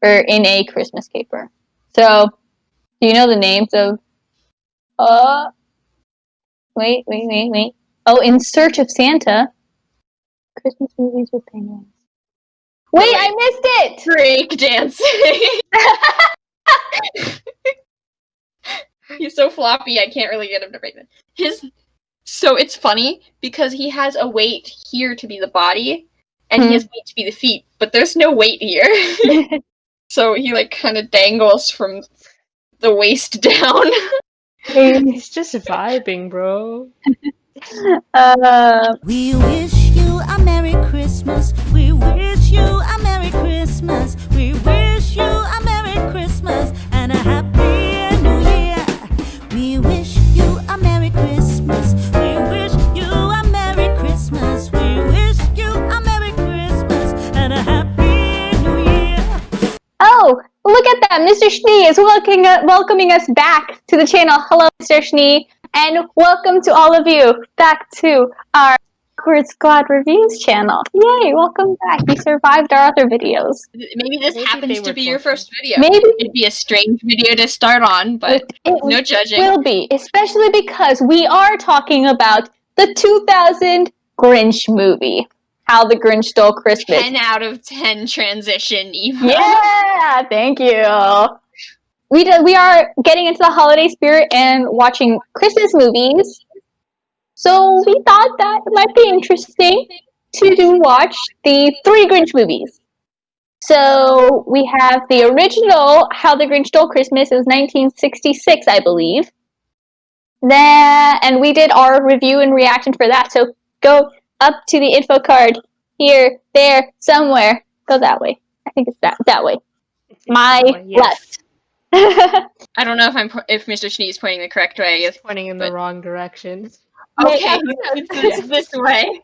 or in a Christmas caper. So, do you know the names of? Wait. Oh, In Search of Santa. Christmas movies with penguins. Wait, I missed it! Break dancing. He's so floppy, I can't really get him to break it. So it's funny because he has a weight here to be the body, and he has weight to be the feet, but there's no weight here. So he like kind of dangles from the waist down. He's just vibing, bro. We wish you a Merry Christmas. We wish you a Merry Christmas. We wish you a Merry Christmas and a Happy New Year. We wish you a Merry Christmas. We wish you a Merry Christmas. We wish you a Merry Christmas and a Happy New Year. Oh, look at that! Mr. Schnee is welcoming us back to the channel. Hello, Mr. Schnee, and welcome to all of you back to our Awkward Squad Reviews channel. Yay, welcome back. You survived our other videos. Maybe this happens to be your first video. Maybe. It'd be a strange video to start on, but no judging. It will be, especially because we are talking about the 2000 Grinch movie. How the Grinch Stole Christmas. 10 out of 10 transition, Eva. Yeah, thank you. We are getting into the holiday spirit and watching Christmas movies. So we thought that it might be interesting to watch the 3 Grinch movies. So we have the original How the Grinch Stole Christmas. It was 1966, I believe. And we did our review and reaction for that. So go up to the info card. Here, there, somewhere. Go that way. I think it's that way. My left. I don't know if Mr. Schnee is pointing the correct way. He's pointing in the wrong direction. Okay, it's this way.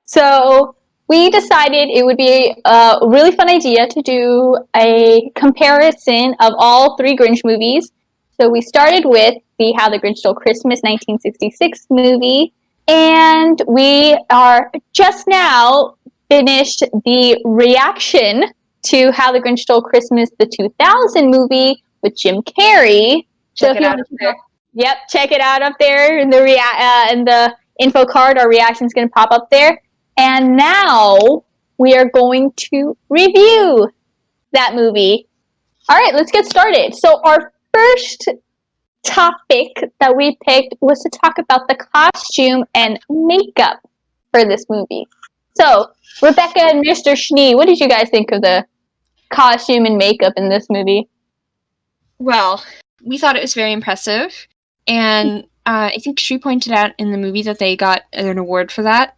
So we decided it would be a really fun idea to do a comparison of all 3 Grinch movies. So we started with the How the Grinch Stole Christmas 1966 movie, and we are just now finished the reaction to How the Grinch Stole Christmas, the 2000 movie with Jim Carrey. Check it out up there. Yep, check it out up there in the info card. Our reaction is going to pop up there. And now we are going to review that movie. All right, let's get started. So our first topic that we picked was to talk about the costume and makeup for this movie. So, Rebecca and Mr. Schnee, what did you guys think of the costume and makeup in this movie? Well, we thought it was very impressive, and I think she pointed out in the movie that they got an award for that,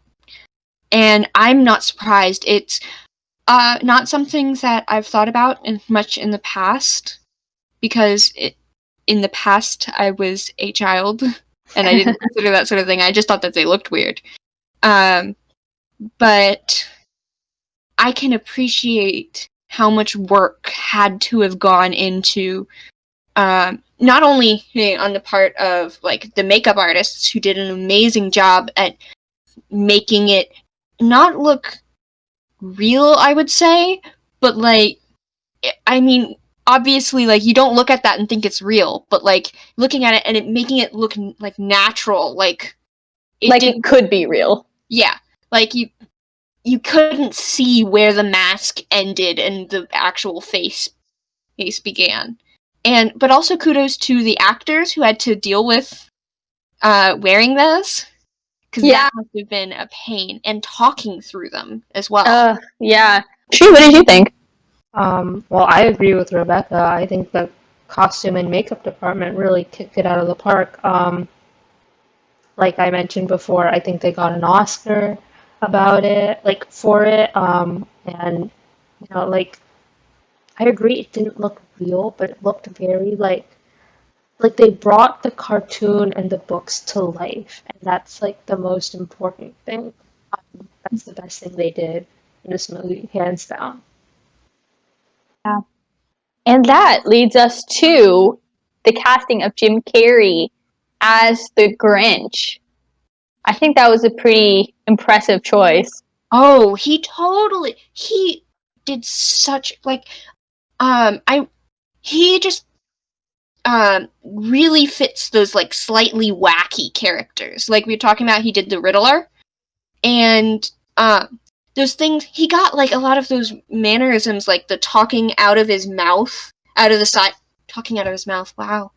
and I'm not surprised. It's not something that I've thought about much in the past, because in the past I was a child, and I didn't consider that sort of thing. I just thought that they looked weird. But I can appreciate how much work had to have gone into not only on the part of like the makeup artists who did an amazing job at making it not look real, I would say, but like, I mean, obviously, like, you don't look at that and think it's real, but like looking at it and it making it look like natural, like it could be real. Yeah, like you couldn't see where the mask ended and the actual face began. But also kudos to the actors who had to deal with wearing those, because that must have been a pain, and talking through them as well. Yeah. True, what did you think? Well, I agree with Rebecca. I think the costume and makeup department really kicked it out of the park. Like I mentioned before, I think they got an Oscar for it. And, you know, like, I agree it didn't look real, but it looked very, like they brought the cartoon and the books to life. And that's, like, the most important thing. That's the best thing they did in this movie, hands down. Yeah. And that leads us to the casting of Jim Carrey as the Grinch. I think that was a pretty impressive choice. Oh, he did such he just really fits those like slightly wacky characters. Like we were talking about, he did the Riddler, and those things, he got like a lot of those mannerisms, like the talking out of his mouth, talking out of his mouth. Wow,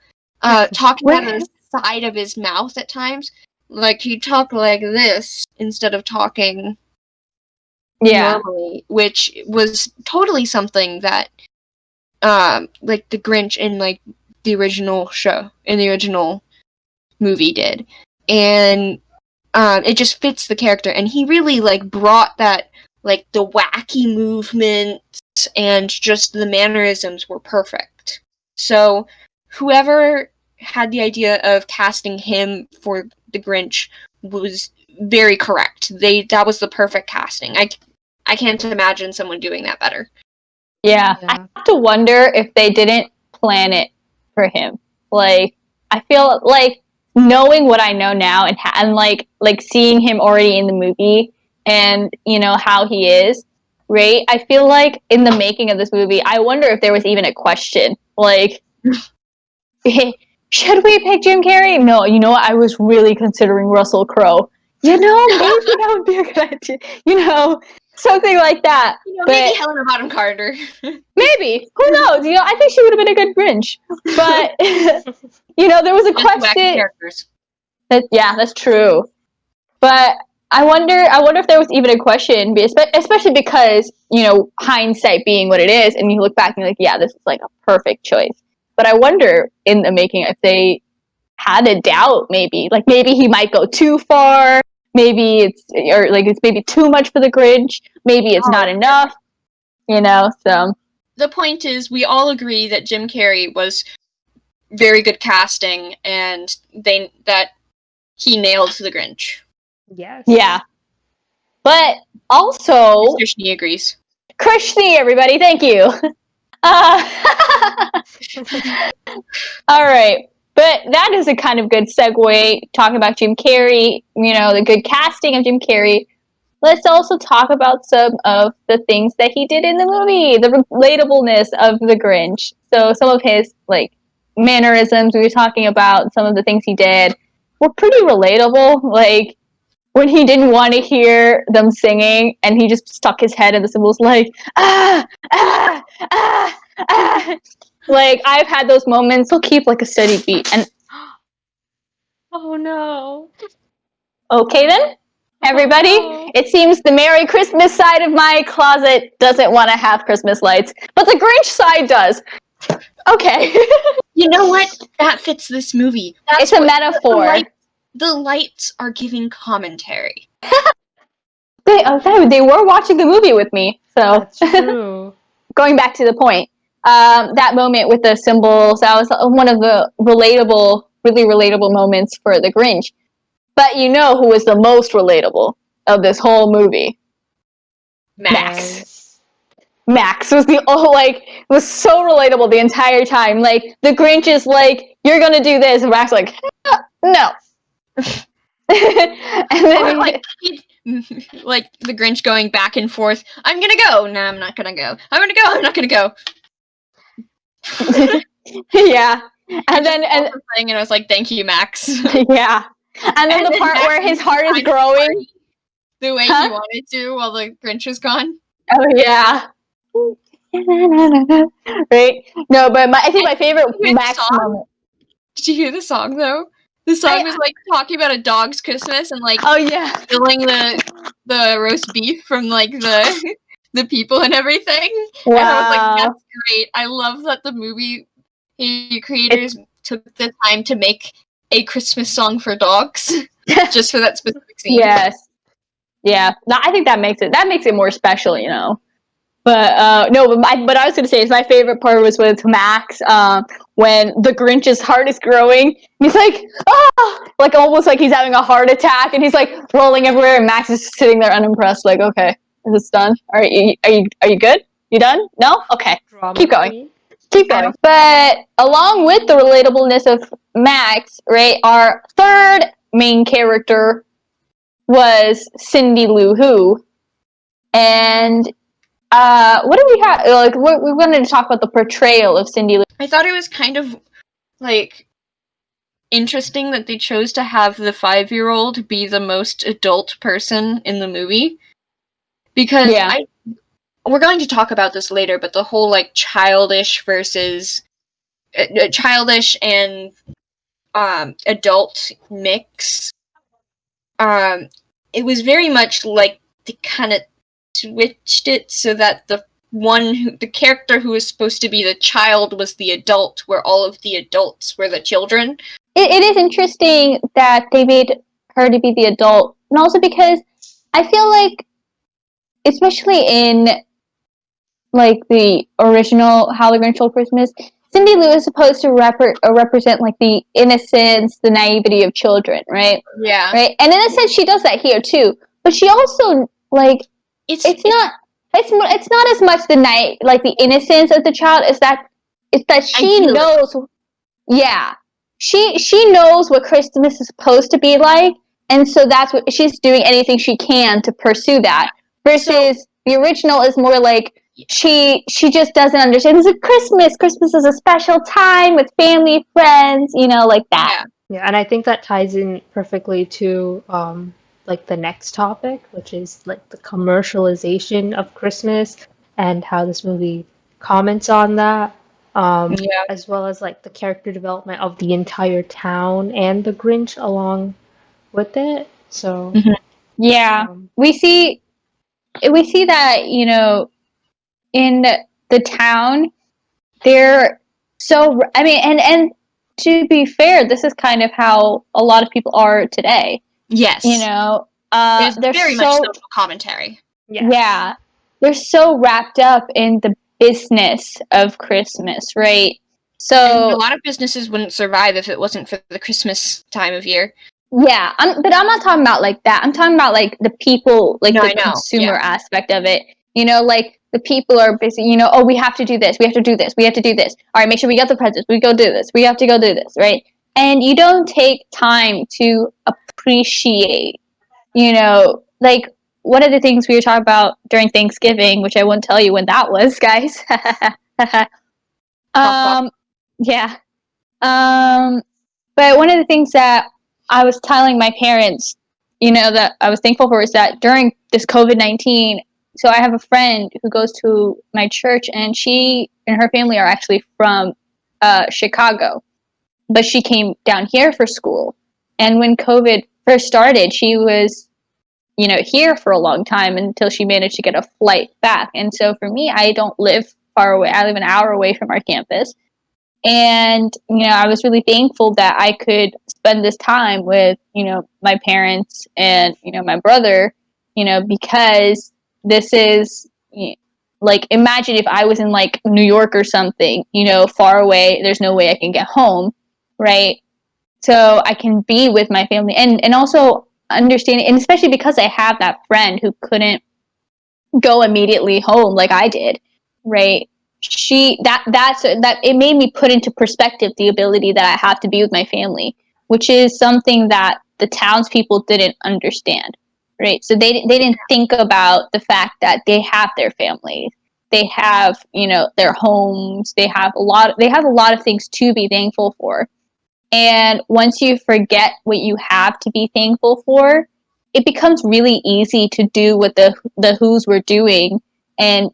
talking out of the side of his mouth at times. Like he'd talk like this instead of talking normally, which was totally something that like the Grinch in like the original movie did. And it just fits the character, and he really like brought that, like the wacky movements and just the mannerisms were perfect. So whoever had the idea of casting him for the Grinch was very correct. That was the perfect casting. I can't imagine someone doing that better. Yeah, I have to wonder if they didn't plan it for him. Like, I feel like knowing what I know now and like seeing him already in the movie and, you know, how he is, right? I feel like in the making of this movie, I wonder if there was even a question. Like, should we pick Jim Carrey? No, you know what? I was really considering Russell Crowe. You know, maybe that would be a good idea. You know, something like that. You know, maybe Helena Bonham Carter. Maybe. Who knows? You know, I think she would have been a good Grinch. But, you know, there was a question. That's true. But I wonder if there was even a question, especially because, you know, hindsight being what it is, and you look back and you're like, yeah, this is like a perfect choice. But I wonder in the making if they had a doubt, maybe he might go too far. Maybe it's maybe too much for the Grinch. Maybe it's not enough. You know, so the point is, we all agree that Jim Carrey was very good casting, and that he nailed the Grinch. Yes. Yeah. But also, Mr. Schnee agrees. Chris Schnee, everybody, thank you. All right. But that is a kind of good segue, talking about Jim Carrey, you know, the good casting of Jim Carrey. Let's also talk about some of the things that he did in the movie, the relatableness of the Grinch. So some of his, like, mannerisms we were talking about, some of the things he did were pretty relatable. Like, when he didn't want to hear them singing, and he just stuck his head in the cymbals, like, ah, ah, ah, ah. Like, I've had those moments. He'll keep, like, a steady beat. And oh, no. Okay, then. Everybody, It seems the Merry Christmas side of my closet doesn't want to have Christmas lights, but the Grinch side does. Okay. You know what? That fits this movie. It's a metaphor. The lights are giving commentary. They were watching the movie with me, so. That's true. Going back to the point, that moment with the symbols, that was one of the really relatable moments for the Grinch. But you know who was the most relatable of this whole movie? Max. Max was was so relatable the entire time. Like, the Grinch is like, you're gonna do this, and Max like, no. And then like the Grinch going back and forth. I'm gonna go. No, I'm not gonna go. I'm gonna go. I'm not gonna go. Yeah. And I was like, thank you, Max. Yeah. And then the part where his heart is growing. The way he wanted to while the Grinch was gone. Oh, yeah. Right? No, but I think my favorite Max moment. Did you hear the song, though? The song was, like, talking about a dog's Christmas and, like, oh, yeah, stealing the roast beef from, like, the people and everything. Wow. And I was like, that's great. I love that the movie creators took the time to make a Christmas song for dogs just for that specific scene. Yes. Yeah. No, I think that makes it more special, you know. But no, but I was gonna say my favorite part was with Max, when the Grinch's heart is growing. He's like, like almost like he's having a heart attack, and he's like rolling everywhere, and Max is just sitting there unimpressed, like, okay, is this done? Are you good? You done? No? Okay. Keep going. Keep going. But along with the relatableness of Max, right, our third main character was Cindy Lou Who. And what do we have? Like, we wanted to talk about the portrayal of Cindy Lou. I thought it was kind of, like, interesting that they chose to have the 5-year-old be the most adult person in the movie. Because Yeah. we're going to talk about this later, but the whole, like, childish versus... childish and adult mix, it was very much like they kind of switched it so that the character who was supposed to be the child was the adult, where all of the adults were the children. It is interesting that they made her to be the adult, and also because I feel like, especially in like the original How the Grinch Stole Christmas, Cindy Lou is supposed to represent like the innocence, the naivety of children, right? Yeah. Right, and in a sense, she does that here too. But she also like it's not as much the innocence of the child. It's that she knows. Yeah, she knows what Christmas is supposed to be like, and so that's what she's doing anything she can to pursue that. Versus the original is more like she just doesn't understand. This is Christmas. Christmas is a special time with family, friends, like that. Yeah, and I think that ties in perfectly to like the next topic, which is like the commercialization of Christmas and how this movie comments on that, as well as like the character development of the entire town and the Grinch along with it. So yeah, we see that in the town, they're so. I mean, and to be fair, this is kind of how a lot of people are today. Yes. It's very much social commentary. Yeah. They're so wrapped up in the business of Christmas, right? So and a lot of businesses wouldn't survive if it wasn't for the Christmas time of year. Yeah, but I'm not talking about like that. I'm talking about like the people, like the consumer aspect of it. Like the people are busy, oh, we have to do this, we have to do this, we have to do this. All right, make sure we got the presents, we go do this, we have to go do this, right? And you don't take time to appreciate, like one of the things we were talking about during Thanksgiving, which I won't tell you when that was, guys. Yeah. But one of the things that I was telling my parents, that I was thankful for is that during this COVID-19, so I have a friend who goes to my church, and she and her family are actually from Chicago, but she came down here for school. And when COVID first started, she was, here for a long time until she managed to get a flight back. And so for me, I don't live far away. I live an hour away from our campus. And, I was really thankful that I could spend this time with, my parents and, my brother, because this is, like, imagine if I was in, like, New York or something, far away, there's no way I can get home, right? So I can be with my family and also understanding, and especially because I have that friend who couldn't go immediately home like I did, right? That it made me put into perspective the ability that I have to be with my family, which is something that the townspeople didn't understand, right? So they didn't think about the fact that they have their families, they have their homes, they have a lot of things to be thankful for. And once you forget what you have to be thankful for, it becomes really easy to do what the Who's were doing, and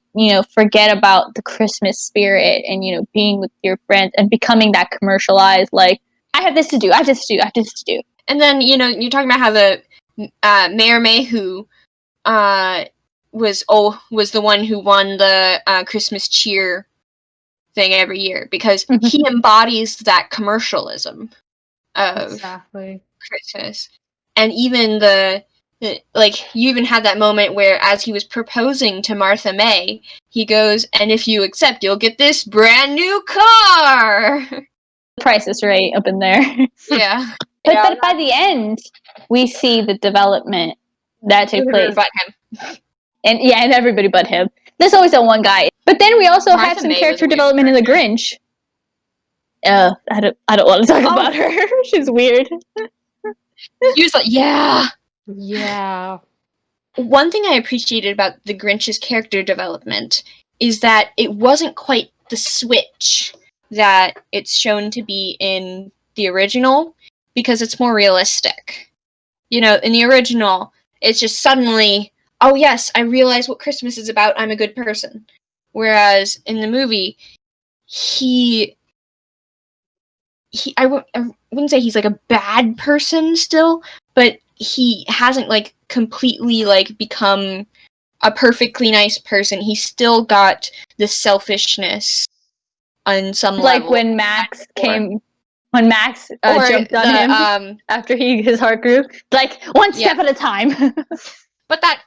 forget about the Christmas spirit and being with your friends and becoming that commercialized, like, I have this to do, I have this to do, I have this to do. And then you're talking about how the Mayor Mayhew was the one who won the Christmas cheer thing every year, because he embodies that commercialism of Christmas. And even you even had that moment where, as he was proposing to Martha May, he goes, and if you accept, you'll get this brand new car. The price is right up in there. Yeah. But by the end, we see the development that took place. But him. And everybody but him. There's always that one guy. But then we also had some character development in the Grinch. I don't want to talk about her. She's weird. He was like, yeah. Yeah. one thing I appreciated about the Grinch's character development is that it wasn't quite the switch that it's shown to be in the original, because it's more realistic. You know, in the original, it's just suddenly, oh yes, I realize what Christmas is about, I'm a good person. Whereas in the movie, I wouldn't say he's like a bad person still, but he hasn't like completely like become a perfectly nice person. He's still got the selfishness on some Like level. when Max Or jumped on him after his heart grew. Like, one step at a time. But that,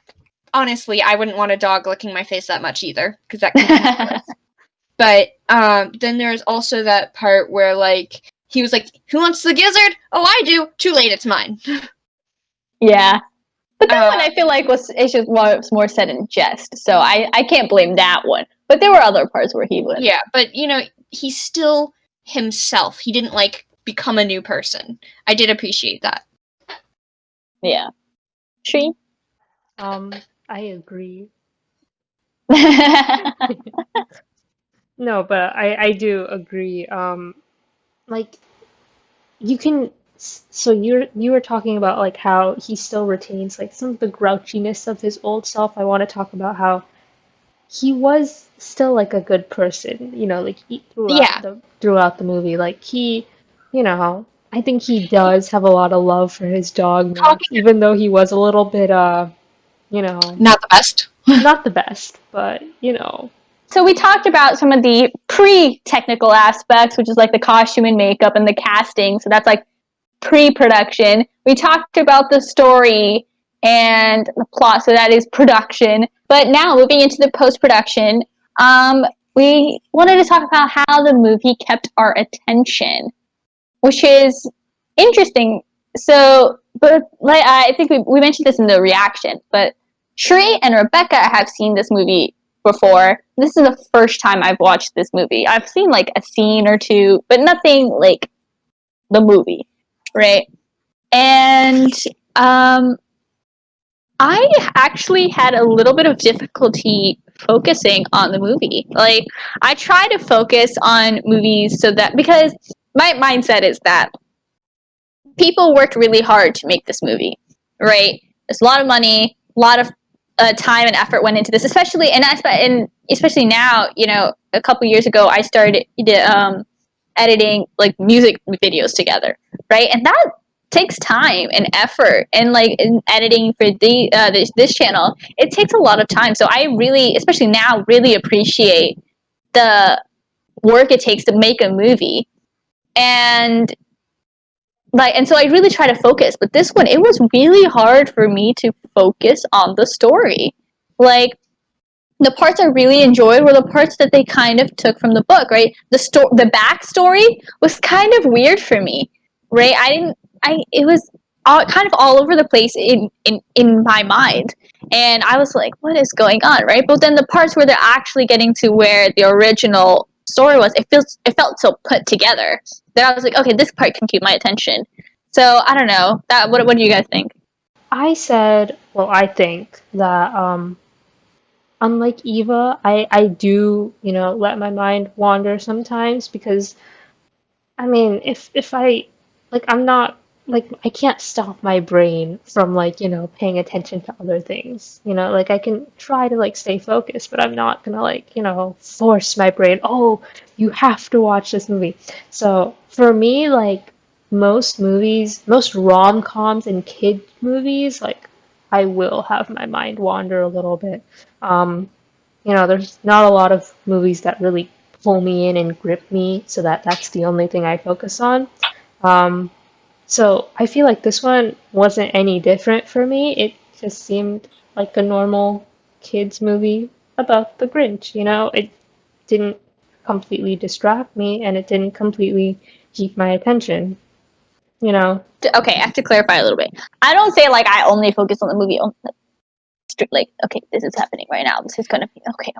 honestly, I wouldn't want a dog licking my face that much either, because that can be gross. But then there's also that part where, like, he was like, who wants the gizzard? Oh, I do. Too late, it's mine. Yeah. But that one I feel like was more said in jest, so I can't blame that one. But there were other parts where he would. Yeah, but, you know, he's still himself. He didn't, like, become a new person. I did appreciate that. Yeah. Tree? I agree. No, but I do agree. Like you can. So you were talking about like how he still retains like some of the grouchiness of his old self. I want to talk about how he was still like a good person. You know, like throughout the movie, like he, you know, I think he does have a lot of love for his dog Max, even though he was a little bit you know, Not the best. not the best, but you know. So we talked about some of the pre-technical aspects, which is like the costume and makeup and the casting. So that's like pre-production. We talked about the story and the plot, so that is production. But now moving into the post-production, we wanted to talk about how the movie kept our attention, which is interesting. So, but like I think we mentioned this in the reaction, but Shree and Rebecca have seen this movie before. This is the first time I've watched this movie. I've seen like a scene or two, but nothing like the movie, right? And I actually had a little bit of difficulty focusing on the movie. Like, I try to focus on movies so that, because my mindset is that people worked really hard to make this movie, right? There's a lot of money, a lot of time and effort went into this, especially especially now. You know, a couple years ago, I started editing like music videos together, right? And that takes time and effort, and like in editing for this channel, it takes a lot of time. So I really, especially now, really appreciate the work it takes to make a movie, and so I really try to focus. But this one, it was really hard for me to focus on the story. Like, the parts I really enjoyed were the parts that they kind of took from the book, right? The backstory was kind of weird for me, right? It was kind of all over the place in my mind, and I was like, what is going on, right? But then the parts where they're actually getting to where the original story was, it felt so put together that I was like, okay, this part can keep my attention. So I don't know. What do you guys think? I think that unlike Eva, I do, you know, let my mind wander sometimes because I mean, if I like I'm not like I can't stop my brain from like, you know, paying attention to other things. You know, like I can try to like stay focused, but I'm not gonna like, you know, force my brain, oh, you have to watch this movie. So for me, like most rom-coms and kid movies, like I will have my mind wander a little bit. You know, there's not a lot of movies that really pull me in and grip me, so that's the only thing I focus on. Um, so I feel like this one wasn't any different for me. It just seemed like a normal kids movie about the Grinch, you know? It didn't completely distract me and it didn't completely keep my attention, you know? Okay, I have to clarify a little bit. I don't say like I only focus on the movie. Like, okay, this is happening right now. This is gonna be okay.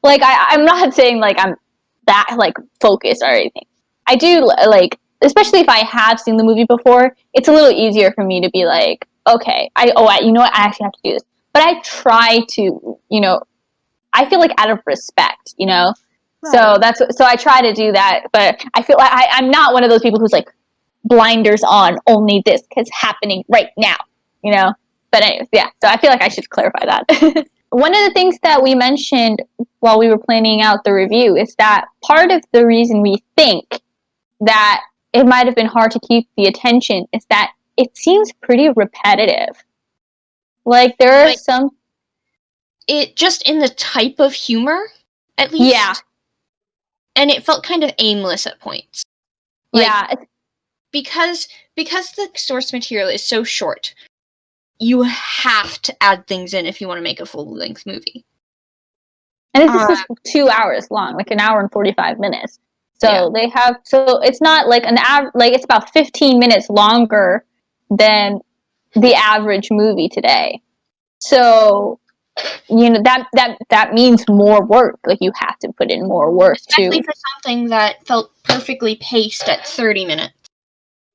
Like, I'm not saying like I'm that like focused or anything. I do like, especially if I have seen the movie before, it's a little easier for me to be like, okay, you know what, I actually have to do this. but I try to, I feel like out of respect, Right. So I try to do that, but I feel like I'm not one of those people who's like blinders on, only this is happening right now, But anyways, yeah. So I feel like I should clarify that. One of the things that we mentioned while we were planning out the review is that part of the reason we think that it might have been hard to keep the attention is that it seems pretty repetitive. Like there are some. It just in the type of humor, at least. Yeah. And it felt kind of aimless at points. Yeah. Because the source material is so short, you have to add things in if you want to make a full-length movie. And this is 2 hours long, like an hour and 45 minutes. So so it's not like it's about 15 minutes longer than the average movie today. So, that means more work. Like you have to put in more work especially for something that felt perfectly paced at 30 minutes.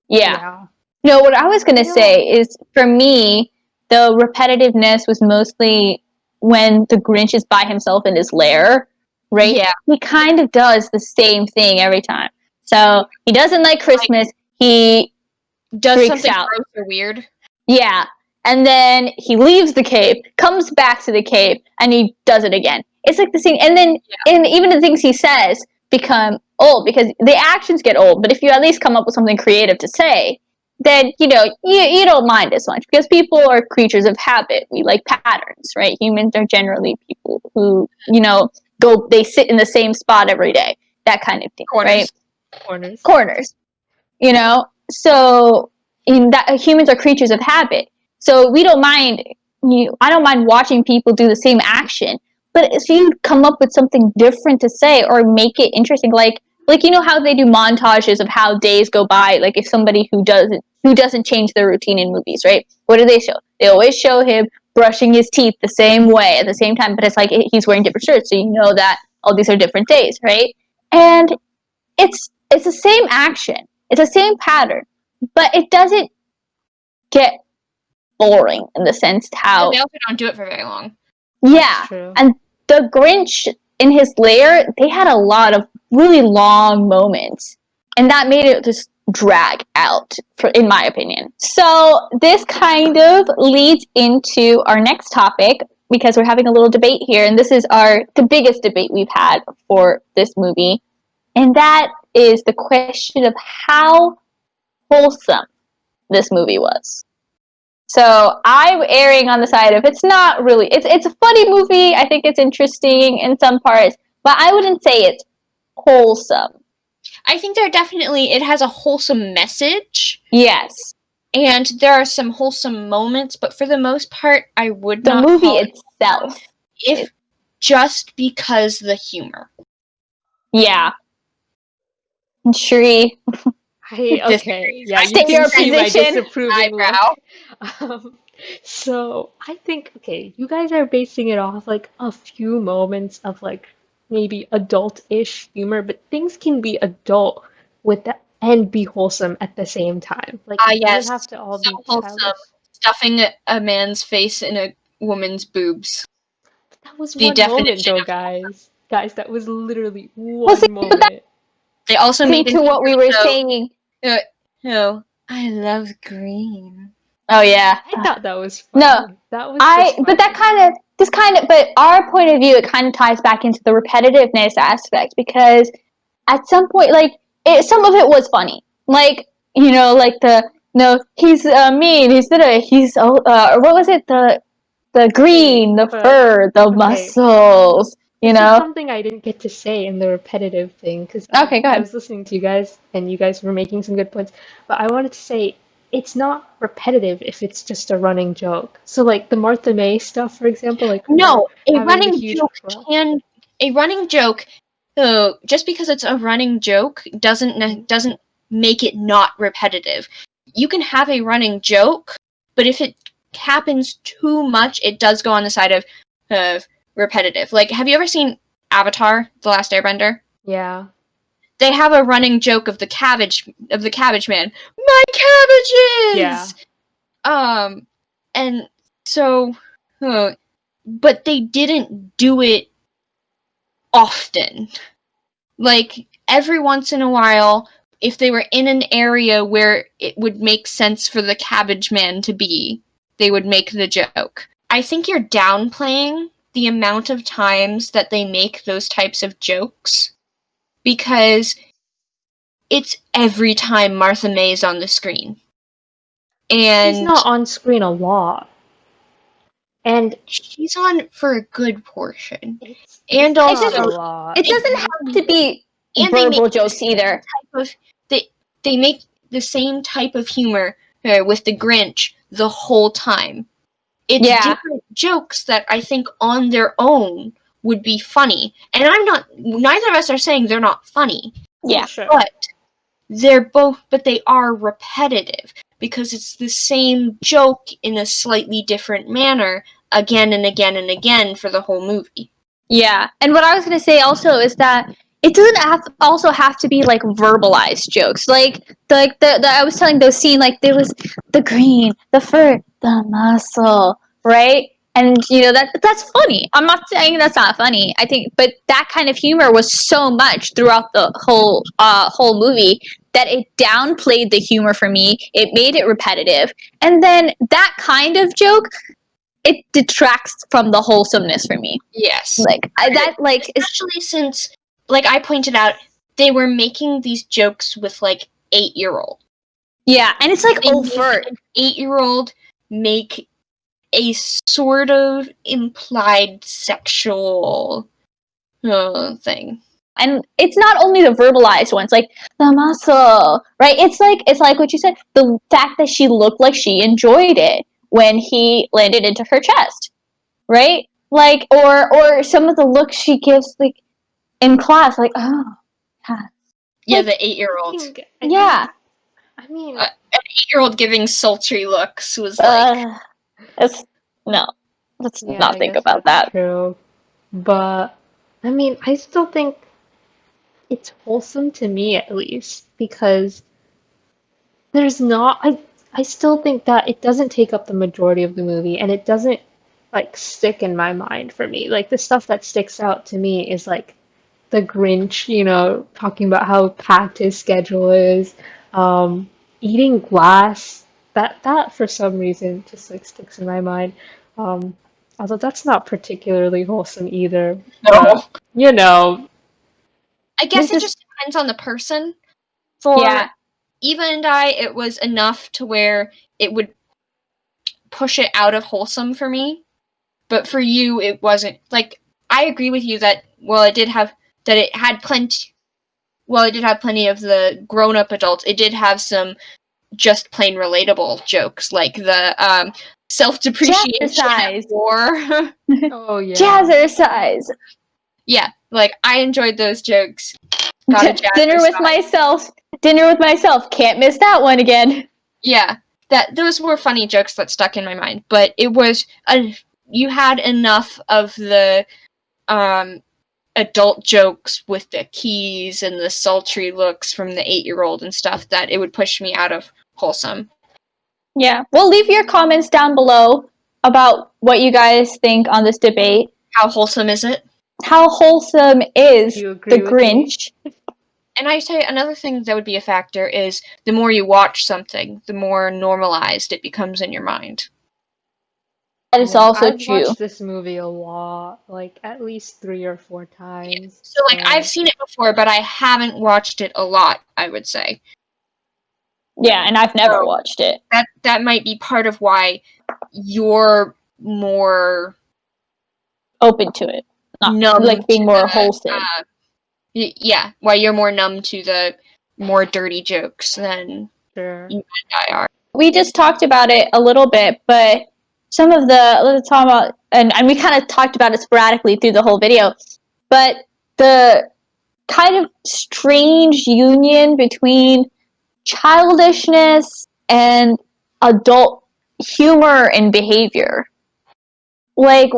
Yeah. No, what I was going to say is, for me, the repetitiveness was mostly when the Grinch is by himself in his lair, right? Yeah. He kind of does the same thing every time. So he doesn't like Christmas. He does freaks something out. gross or weird. Yeah. And then he leaves the cave, comes back to the cave, and he does it again. It's like the same. And then and even the things he says become old because the actions get old. But if you at least come up with something creative to say, then, you don't mind as much because people are creatures of habit. We like patterns, right? Humans are generally people who, they sit in the same spot every day, that kind of thing, right? Corners. So in that humans are creatures of habit. So we don't mind. I don't mind watching people do the same action, but if you come up with something different to say or make it interesting, like how they do montages of how days go by. Like if somebody who doesn't change their routine in movies, right? What do they show? They always show him brushing his teeth the same way at the same time, but it's like he's wearing different shirts, so you know that these are different days, right? And it's the same action, it's the same pattern, but it doesn't get boring in the sense how they also don't do it for very long. Yeah, and the Grinch in his lair, they had a lot of really long moments, and that made it just drag out, in my opinion. So this kind of leads into our next topic because we're having a little debate here, and this is the biggest debate we've had for this movie, and that is the question of how wholesome this movie was. So I'm erring on the side of it's not really. It's a funny movie. I think it's interesting in some parts, but I wouldn't say it's wholesome. I think it has a wholesome message. Yes. And there are some wholesome moments, but for the most part, I would not. The movie itself. Just because the humor. Yeah. Shri. Okay. Yeah, you State your see my position. disapproving look. So I think, you guys are basing it off like a few moments of like maybe adult-ish humor, but things can be adult and be wholesome at the same time. Like it doesn't have to all be wholesome. childish. Stuffing a man's face in a woman's boobs. That was one moment though, guys. Guys, that was literally one moment. They also made to what we were saying. No, I love green. Oh yeah, I thought that was funny. No, that was. But but our point of view, it kind of ties back into the repetitiveness aspect because at some point, some of it was funny, he's mean, what was it, the green, the fur, the muscles. This is something I didn't get to say in the repetitive thing because I was listening to you guys and you guys were making some good points, but I wanted to say it's not repetitive if it's just a running joke. So like the Martha May stuff, for example, a running joke. Just because it's a running joke doesn't make it not repetitive. You can have a running joke, but if it happens too much, it does go on the side of repetitive. Like, have you ever seen Avatar: The Last Airbender? Yeah. They have a running joke of the cabbage man. My cabbages. Yeah. And so but they didn't do it often. Like, every once in a while, if they were in an area where it would make sense for the Cabbage Man to be, they would make the joke. I think you're downplaying the amount of times that they make those types of jokes, because it's every time Martha May's on the screen. And She's not on screen a lot. And she's on for a good portion. it's And not also, a lot. It doesn't have to be and they verbal make jokes either. they make the same type of humor with the Grinch the whole time. It's different jokes that I think on their own would be funny. And neither of us are saying they're not funny. Yeah. Sure. But they are repetitive because it's the same joke in a slightly different manner again and again and again for the whole movie. Yeah. And what I was going to say also is that it doesn't also have to be like verbalized jokes. Like the I was telling those scene, like there was the green, the fur, the muscle, right? And that's funny. I'm not saying that's not funny. I think, but that kind of humor was so much throughout the whole movie that it downplayed the humor for me. It made it repetitive, and then that kind of joke, it detracts from the wholesomeness for me. Yes, especially since, like I pointed out, they were making these jokes with like 8-year-old. Yeah, and it's like overt. 8-year-old make a sort of implied sexual thing. And it's not only the verbalized ones, like the muscle, right? It's like what you said, the fact that she looked like she enjoyed it when he landed into her chest, right? Like, or some of the looks she gives, like in class, like, oh, yeah, the 8-year-old. Yeah, I mean, an 8-year-old giving sultry looks was like, let's not think about that. True, but I mean, I still think it's wholesome to me, at least, because there's not. I still think that it doesn't take up the majority of the movie, and it doesn't like stick in my mind for me. Like the stuff that sticks out to me is like the Grinch, talking about how packed his schedule is, eating glass. That for some reason just like sticks in my mind. Although that's not particularly wholesome either. no. But, I guess it just depends on the person. For Eva and I, it was enough to where it would push it out of wholesome for me. But for you, it wasn't. Like, I agree with you that it had plenty of the grown-up adults. It did have some just plain relatable jokes, like the self-depreciation war. oh yeah. Jazzercise. Yeah, like I enjoyed those jokes. Dinner with myself. Can't miss that one again. Yeah, those were funny jokes that stuck in my mind. But it was you had enough of the adult jokes with the keys and the sultry looks from the 8-year-old and stuff that it would push me out of wholesome. Yeah, well, leave your comments down below about what you guys think on this debate. How wholesome is it? How wholesome is You agree the with Grinch? And I say another thing that would be a factor is the more you watch something, the more normalized it becomes in your mind. That is also I've true. watched this movie a lot, like at least 3 or 4 times. So like I've seen it before, but I haven't watched it a lot, I would say. Yeah, and I've never watched it. That might be part of why you're more open to it. Not numb, like being more wholesome. Yeah, why you're more numb to the more dirty jokes than Sure. you and I are. We just talked about it a little bit, but some of let's talk about, and we kind of talked about it sporadically through the whole video, but the kind of strange union between childishness and adult humor and behavior. Like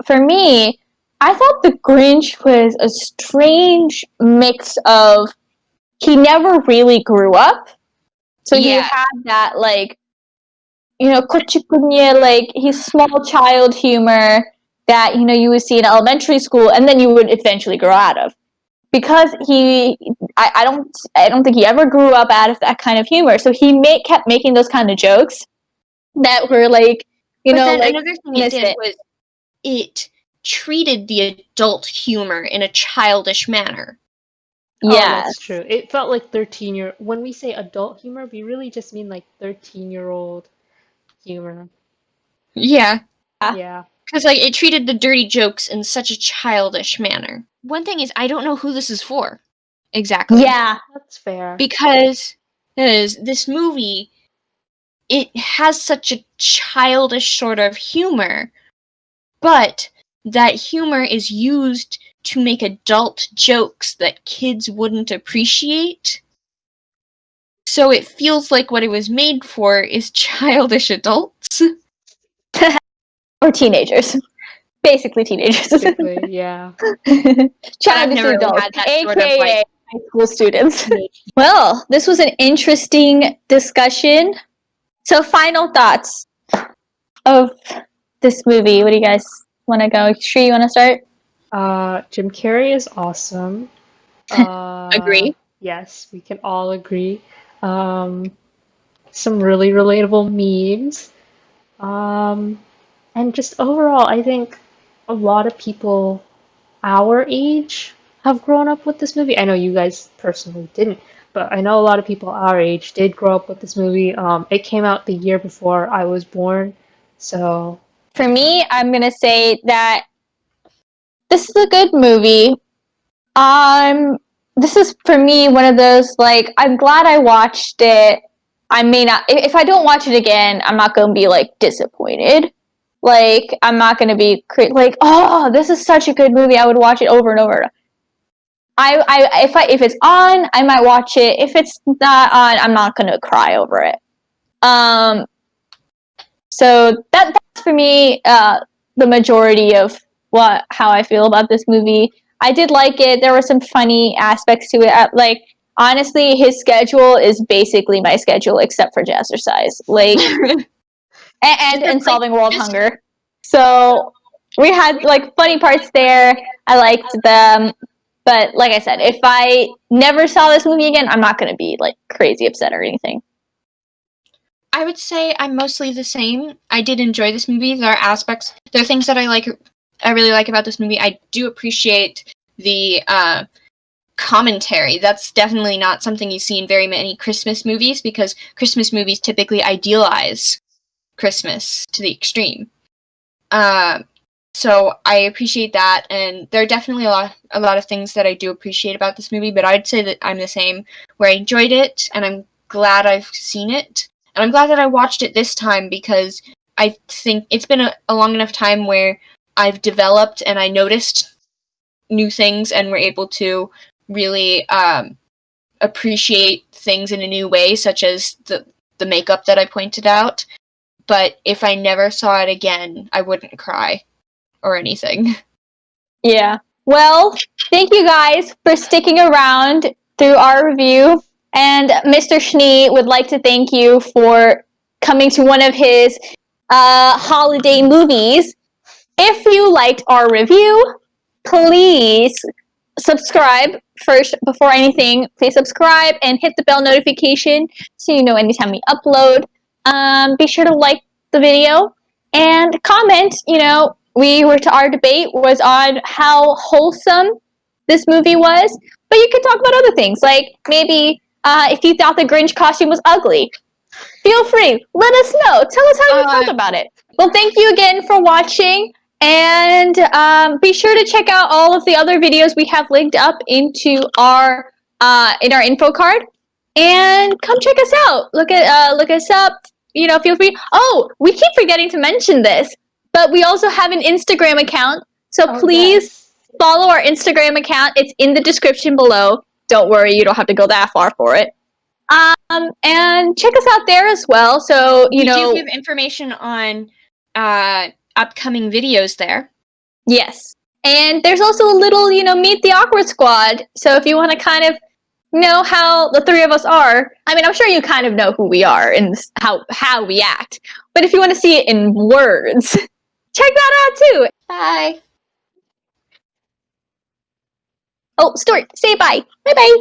for me, I thought the Grinch was a strange mix of, he never really grew up. So he had that like kochukunye, like he's small child humor that you would see in elementary school, and then you would eventually grow out of. Because I don't think he ever grew up out of that kind of humor. So he kept making those kind of jokes that were like, But then like another thing it did was it treated the adult humor in a childish manner. Oh, yeah, that's true. It felt like 13-year. When we say adult humor, we really just mean like 13-year-old humor. Yeah. Yeah. Because, like, it treated the dirty jokes in such a childish manner. One thing is, I don't know who this is for. Exactly. yeah, That's fair. Because this movie, it has such a childish sort of humor, but that humor is used to make adult jokes that kids wouldn't appreciate. So it feels like what it was made for is childish adults. or teenagers, basically teenagers. Basically, yeah. Childish never really adults, had that aka sort of, like, high school students. Teenage. Well, this was an interesting discussion. So, final thoughts of this movie. What do you guys want to go? Sri, you want to start? Jim Carrey is awesome. Agree. Yes, we can all agree. Some really relatable memes. And just overall, I think a lot of people our age have grown up with this movie. I know you guys personally didn't, but I know a lot of people our age did grow up with this movie. It came out the year before I was born, so For me, I'm gonna say that this is a good movie. This is for me one of those, like, I'm glad I watched it. I may not, if I don't watch it again, I'm not gonna be like disappointed. Like, I'm not gonna be like, oh, this is such a good movie. I would watch it over and over. If it's on, I might watch it. If it's not on, I'm not gonna cry over it. So that's for me the majority of how I feel about this movie. I did like it. There were some funny aspects to it. Like, honestly, his schedule is basically my schedule except for Jazzercise. Like, and solving world hunger. So we had like funny parts there. I liked them. But like I said, if I never saw this movie again, I'm not going to be like crazy upset or anything. I would say I'm mostly the same. I did enjoy this movie. There are things that I really like about this movie. I do appreciate the commentary. That's definitely not something you see in very many Christmas movies, because Christmas movies typically idealize Christmas to the extreme. So I appreciate that, and there are definitely a lot of things that I do appreciate about this movie, but I'd say that I'm the same, where I enjoyed it, and I'm glad I've seen it. And I'm glad that I watched it this time, because I think it's been a long enough time where I've developed and I noticed new things and were able to really appreciate things in a new way, such as the makeup that I pointed out. But if I never saw it again, I wouldn't cry or anything. Yeah. Well, thank you guys for sticking around through our review. And Mr. Schnee would like to thank you for coming to one of his holiday movies. If you liked our review, please subscribe first before anything. Please subscribe and hit the bell notification so you know anytime we upload. Be sure to like the video and comment. Our debate was on how wholesome this movie was, but you could talk about other things, like maybe if you thought the Grinch costume was ugly. Feel free. Let us know. Tell us how you felt about it. Well, thank you again for watching, and be sure to check out all of the other videos we have linked up into our in our info card, and come check us out. Look us up. Feel free. Oh, we keep forgetting to mention this, but we also have an Instagram account. So please follow our Instagram account. It's in the description below. Don't worry, you don't have to go that far for it. And check us out there as well. So, We do give information on upcoming videos there. Yes. And there's also a little, Meet the Awkward Squad. So if you want to kind of know how the three of us are, I mean, I'm sure you kind of know who we are and how we act. But if you want to see it in words, check that out too. Bye. Oh, Stuart, say bye. Bye bye.